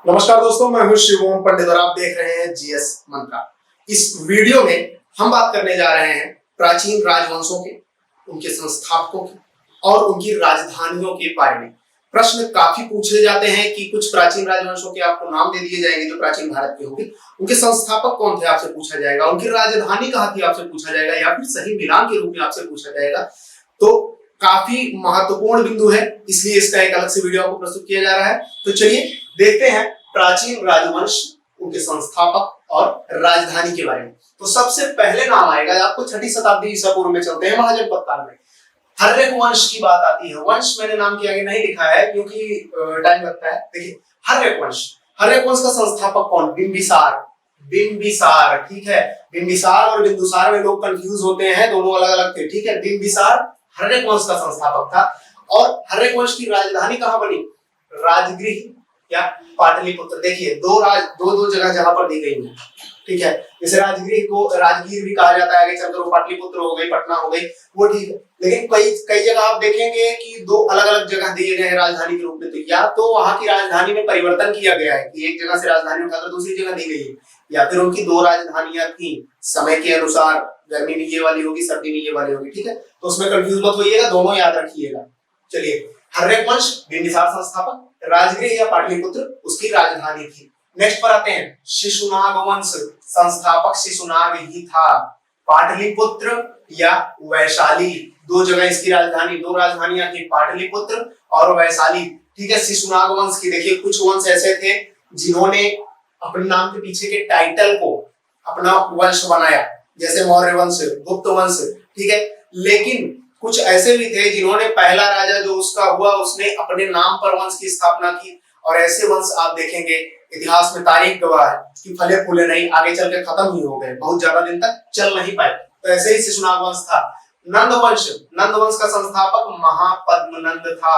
नमस्कार दोस्तों, मैं हूं शिवम पंडित और आप देख रहे हैं जीएस मंत्रा। इस वीडियो में हम बात करने जा रहे हैं प्राचीन राजवंशों के, उनके संस्थापकों की और उनकी राजधानियों के बारे में। प्रश्न काफी पूछे जाते हैं कि कुछ प्राचीन राजवंशों के आपको नाम दे दिए जाएंगे जो प्राचीन भारत के होंगे, उनके संस्थापक कौन थे आपसे पूछा जाएगा, उनकी राजधानी कहाँ थी आपसे पूछा जाएगा, या फिर सही मिलान के रूप में आपसे पूछा जाएगा। तो काफी महत्वपूर्ण बिंदु है, इसलिए इसका एक अलग से वीडियो आपको प्रस्तुत किया जा रहा है। तो चलिए देखते हैं प्राचीन राजवंश, उनके संस्थापक और राजधानी के बारे में। तो सबसे पहले नाम आएगा आपको 6ठी शताब्दी ईसा पूर्व में, चलते हैं महाजनपद काल में। हर्यक वंश की बात आती है। वंश मैंने नाम के आगे नहीं लिखा है क्योंकि टाइम लगता है। देखिए हर्यक वंश का संस्थापक कौन? बिंबिसार। बिंबिसार, ठीक है। बिंबिसार और बिंदुसार में लोग कंफ्यूज होते हैं, दोनों अलग अलग थे, ठीक है। बिंबिसार हर्यक वंश का संस्थापक था। और हर्यक वंश की राजधानी कहां बनी? राजगृह या पाटलिपुत्र। देखिए दो जगह जहां पर दी गई है, ठीक है। जैसे राजगृह को राजगीर भी कहा जाता है, आगे चलकर वो पाटलिपुत्र हो गई, पटना हो गई, वो ठीक है। लेकिन कई जगह आप देखेंगे कि दो अलग अलग जगह दिए गए हैं राजधानी के रूप में। तो या तो वहां की राजधानी में परिवर्तन किया गया है कि एक जगह से राजधानी उठाकर दूसरी जगह दी गई है, या फिर उनकी दो राजधानियां थी समय के अनुसार, गर्मी में ये वाली होगी, सर्दी में ये वाली होगी, ठीक है। तो उसमें कंफ्यूज मत होइएगा, दोनों याद रखिएगा। चलिए, हर्यक वंश बिंबिसार संस्थापक, राजगृह या पाटलिपुत्र उसकी राजधानी थी। नेक्स्ट पर आते हैं शिशुनाग वंश, संस्थापक शिशुनाग ही था। पाटलिपुत्र या वैशाली, दो जगह इसकी राजधानी, दो राजधानियां थी, पाटलिपुत्र और वैशाली, ठीक है। शिशुनाग वंश की देखिए कुछ वंश ऐसे थे जिन्होंने अपने नाम के पीछे के टाइटल को अपना वंश बनाया, जैसे मौर्य वंश, गुप्त वंश, ठीक है। लेकिन कुछ ऐसे भी थे जिन्होंने पहला राजा जो उसका हुआ उसने अपने नाम पर वंश की स्थापना की। और ऐसे वंश आप देखेंगे इतिहास में, तारीख गवाह है कि फले फूले नहीं, आगे चल के खत्म ही हो गए, बहुत ज्यादा दिन तक चल नहीं पाए। तो ऐसे ही शिशुनाग वंश था। नंद वंश का संस्थापक महापद्मनंद था।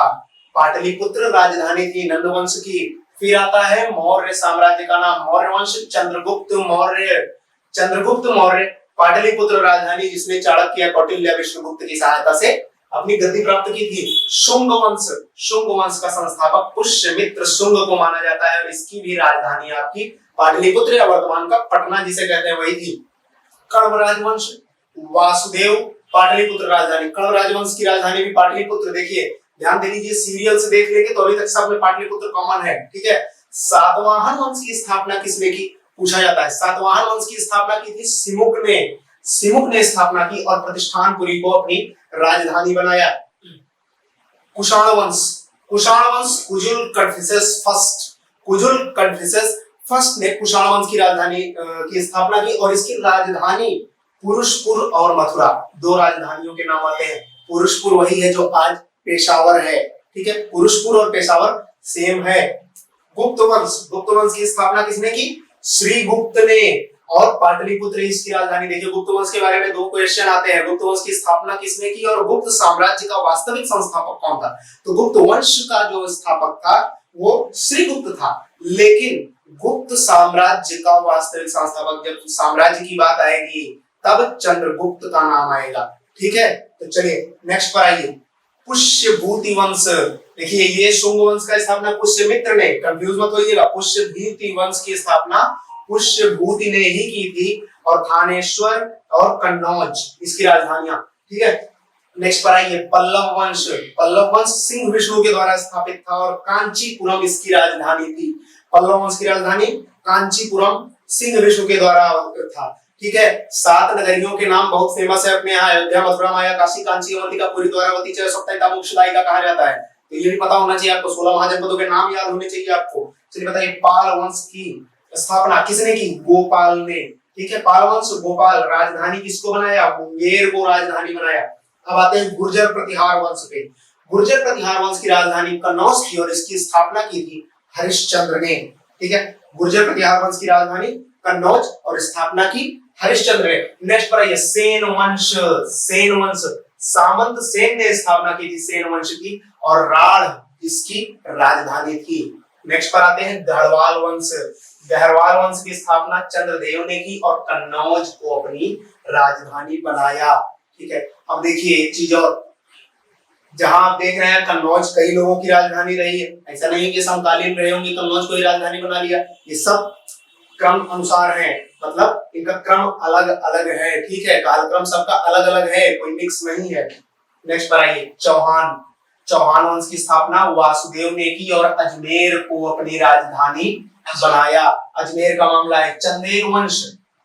पाटलिपुत्र राजधानी थी नंद वंश की। फिर आता है मौर्य साम्राज्य का नाम, मौर्य वंश, चंद्रगुप्त मौर्य, पाटलिपुत्र राजधानी, जिसने चाणक्य या कौटिल्य विष्णुगुप्त की सहायता से अपनी गद्दी प्राप्त की थी। शुंग वंश का संस्थापक पुष्यमित्र शुंग को माना जाता है और इसकी भी राजधानी आपकी पाटलिपुत्र या वर्तमान का पटना जिसे कहते हैं वही थी। कण्व राजवंश, वासुदेव, पाटलिपुत्र राजधानी। कण्व राजवंश की राजधानी भी पाटलिपुत्र। देखिए ध्यान दे लीजिए, सीरियल से देख लेंगे तो अभी तक सब में पाटलिपुत्र कॉमन है, ठीक है। सातवाहन वंश की स्थापना किसने की पूछा जाता है। सातवाहन वंश की स्थापना की थी सिमुक ने स्थापना की और प्रतिष्ठानपुरी को अपनी राजधानी बनाया। कुषाण वंश कुजुल कड्फिसेस फर्स्ट ने कुषाण वंश की राजधानी की स्थापना की और इसकी राजधानी पुरुषपुर और मथुरा, दो राजधानियों के नाम आते हैं। पुरुषपुर वही है जो आज पेशावर है, ठीक है। पुरुषपुर और पेशावर सेम है। गुप्त वंश की स्थापना किसने की? श्रीगुप्त ने। और पाटलिपुत्र इसकी राजधानी। देखिए गुप्त वंश के बारे में दो क्वेश्चन आते हैं, गुप्त वंश की स्थापना किसने की और गुप्त साम्राज्य का वास्तविक संस्थापक कौन था। तो गुप्त वंश का जो स्थापक था वो श्रीगुप्त था, लेकिन गुप्त साम्राज्य का वास्तविक संस्थापक जब साम्राज्य की बात आएगी तब चंद्रगुप्त का नाम आएगा, ठीक है। तो चलिए नेक्स्ट पर आइए, पुष्यभूति वंश। देखिए ये शुंग वंश का स्थापना पुष्यमित्र ने, कंफ्यूज मत होइएगा, पुष्यभूति वंश की स्थापना पुष्यभूति ने ही की थी और थानेश्वर और कन्नौज इसकी राजधानियां, ठीक है। नेक्स्ट पर आइए, पल्लव वंश सिंह विष्णु के द्वारा स्थापित था और कांचीपुरम इसकी राजधानी थी। पल्लव वंश की राजधानी कांचीपुरम सिंह विष्णु के द्वारा था, ठीक है। 7 नगरियों के नाम बहुत फेमस है अपने यहाँ, अयोध्या, मथुरा, माया, काशी, कांची, अवंतिका, पुरी, द्वारावती, सप्तैता, मोक्षदायिका कहा जाता है। तो ये भी पता होना चाहिए आपको, 16 महाजनपदों के नाम याद होने चाहिए आपको। चलिए बताइए, पाल वंश की स्थापना किसने की? गोपाल ने, ठीक है। पाल वंश, गोपाल, राजधानी किसको बनाया? मुंगेर को राजधानी बनाया। अब आते हैं गुर्जर प्रतिहार वंश पे। गुर्जर प्रतिहार वंश की राजधानी कन्नौज थी और इसकी स्थापना की थी हरिश्चंद्र ने, ठीक है। गुर्जर प्रतिहार वंश की राजधानी कन्नौज और स्थापना की हरिश्चंद्र ने। नेक्स्ट पर आइए, सेन वंश, सामंत सेन ने स्थापना की थी सेन वंश की और राढ़ इसकी राजधानी थी। नेक्स्ट पर आते हैं गढ़वाल वंश की स्थापना चंद्रदेव ने की और कन्नौज को अपनी राजधानी बनाया, ठीक है। अब देखिए एक चीज और, जहां आप देख रहे हैं कन्नौज कई लोगों की राजधानी रही है, ऐसा नहीं कि समकालीन रहे होंगे कन्नौज को ही राजधानी बना लिया। ये सब क्रम अनुसार है, मतलब इनका क्रम अलग अलग है, ठीक है, कालक्रम सबका अलग अलग है, कोई मिक्स नहीं है। नेक्स्ट पर आइए, चौहान। चौहान वंश की स्थापना वासुदेव ने की और अजमेर को अपनी राजधानी बनाया। अजमेर का मामला है। चंदेल वंश,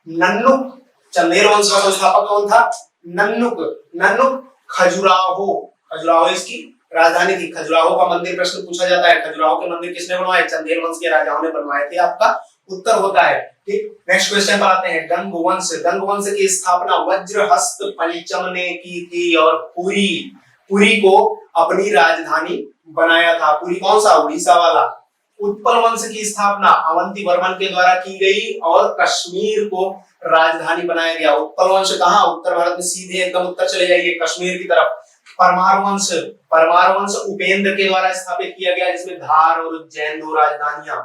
नन्नुक, चंदेल वंश का संस्थापक कौन था? नन्नुक। नन्नुक खजुराहो, खजुराहो इसकी राजधानी थी। खजुराहो का मंदिर प्रश्न पूछा जाता है, खजुराहो के मंदिर किसने बनवाए? चंदेल वंश के राजाओं ने बनवाए थे, आपका उत्तर होता है। ठीक, नेक्स्ट क्वेश्चन पर आते हैं। गंग वंश। गंग वंश की स्थापना वज्रहस्त पंचम ने की थी और पुरी को अपनी राजधानी बनाया था। पुरी कौन सा? उड़ीसा वाला। उत्पल वंश की स्थापना अवंती वर्मन के द्वारा की गई और कश्मीर को राजधानी बनाया गया। उत्पल वंश कहाँ? उत्तर भारत में, सीधे एकदम उत्तर चले जाइए कश्मीर की तरफ। परमार वंश, परमार वंश उपेंद्र के द्वारा स्थापित किया गया, जिसमें धार और उज्जैन दो राजधानियां,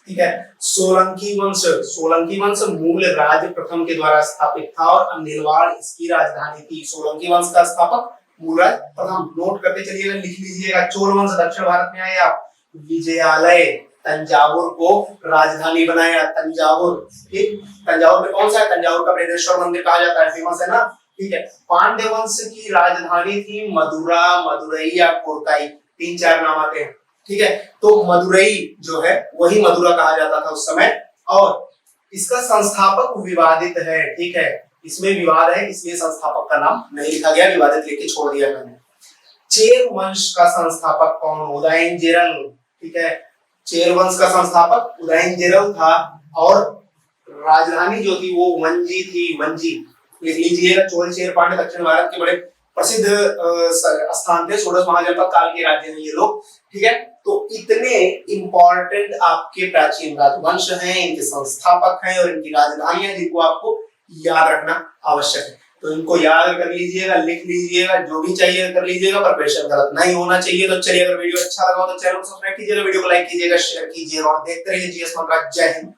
ठीक है। सोलंकी वंश, सोलंकी वंश मूल राज प्रथम के द्वारा स्थापित था और नीलवाड़ इसकी राजधानी थी। सोलंकी वंश का स्थापक मूलराज प्रथम। नोट करते चलिएगा, लिख लीजिएगा। चोल वंश दक्षिण भारत में आए आप। विजयालय तंजावुर को राजधानी बनाया। तंजावुर, ठीक, तंजावुर में कौन सा है? तंजावुर का बृहदेश्वर मंदिर कहा जाता है, फेमस है ना, ठीक है। पांड्य वंश की राजधानी थी मदुरा, मदुरई या कोरकाई, तीन चार नाम आते हैं, ठीक है। तो मदुरई जो है वही मदुरा कहा जाता था उस समय, और इसका संस्थापक विवादित है, ठीक है, इसमें विवाद है, इसलिए संस्थापक का नाम नहीं लिखा गया, विवादित लिख के छोड़ दिया मैंने। चेर वंश का संस्थापक कौन? उदयनजिरल, ठीक है। चेर वंश का संस्थापक उदयनजिरल था और राजधानी जो थी वो मंजी थी, मंजी लिख लीजिएगा। चोल चेर पांड्य दक्षिण भारत के बड़े प्रसिद्ध स्थान थे, षोडश महाजनपद काल के राज्य हैं ये लोग, ठीक है। तो इतने इंपॉर्टेंट आपके प्राचीन राजवंश हैं, इनके संस्थापक हैं और इनकी राजधानियां, जिनको आपको याद रखना आवश्यक है। तो इनको याद कर लीजिएगा, लिख लीजिएगा, जो भी चाहिए कर लीजिएगा, पर क्वेश्चन गलत नहीं होना चाहिए। तो चलिए, अगर वीडियो अच्छा लगा तो चैनल को सब्सक्राइब कीजिएगा, वीडियो को लाइक कीजिएगा, शेयर कीजिएगा और देखते रहिए जीएस मंत्रा। जय हिंद।